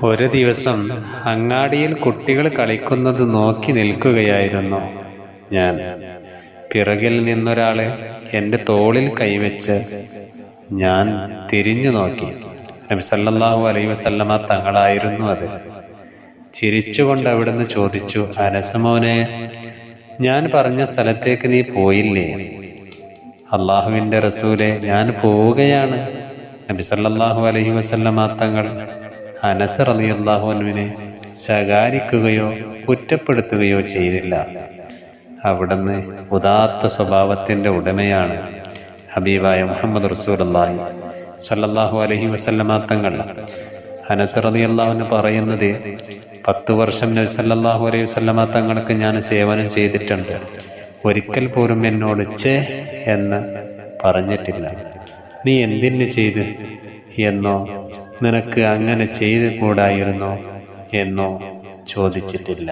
ഒരു ദിവസം അങ്ങാടിയിൽ കുട്ടികൾ കളിക്കുന്നത് നോക്കി നിൽക്കുകയായിരുന്നു ഞാൻ. പിറകിൽ നിന്നൊരാള് എൻ്റെ തോളിൽ കൈവച്ച് ഞാൻ തിരിഞ്ഞു നോക്കി. നബി സല്ലല്ലാഹു അലൈഹി വസല്ലമ തങ്ങളായിരുന്നു അത്. ചിരിച്ചുകൊണ്ട് അവിടുന്ന് ചോദിച്ചു, അനസ് മോനെ, ഞാൻ പറഞ്ഞ സ്ഥലത്തേക്ക് നീ പോയില്ലേ? അള്ളാഹുവിൻ്റെ റസൂലെ, ഞാൻ പോവുകയാണ്. നബി സല്ലല്ലാഹു അലൈഹി വസല്ലമ തങ്ങൾ അനസ് റളിയല്ലാഹു അൻഹുവിനെ ശകാരിക്കുകയോ കുറ്റപ്പെടുത്തുകയോ ചെയ്തില്ല. അവിടുന്ന് ഉദാത്ത സ്വഭാവത്തിൻ്റെ ഉടമയാണ്. ഹബീബായ മുഹമ്മദ് റസൂലുള്ളാഹി സല്ലല്ലാഹു അലൈഹി വസല്ലമ തങ്ങൾ അനസ് റളിയല്ലാഹു അൻഹു പറയുന്നത്, 10 വർഷം നബി സല്ലല്ലാഹു അലൈഹി വസല്ലമ തങ്ങൾക്ക് ഞാൻ സേവനം ചെയ്തിട്ടുണ്ട്. ഒരിക്കൽ പോലും എന്നോട് ഛേ എന്ന് പറഞ്ഞിട്ടില്ല. നീ എന്തിന് ചെയ്ത് എന്നോ നിനക്ക് അങ്ങനെ ചെയ്തു കൂടായിരുന്നോ എന്നോ ചോദിച്ചിട്ടില്ല.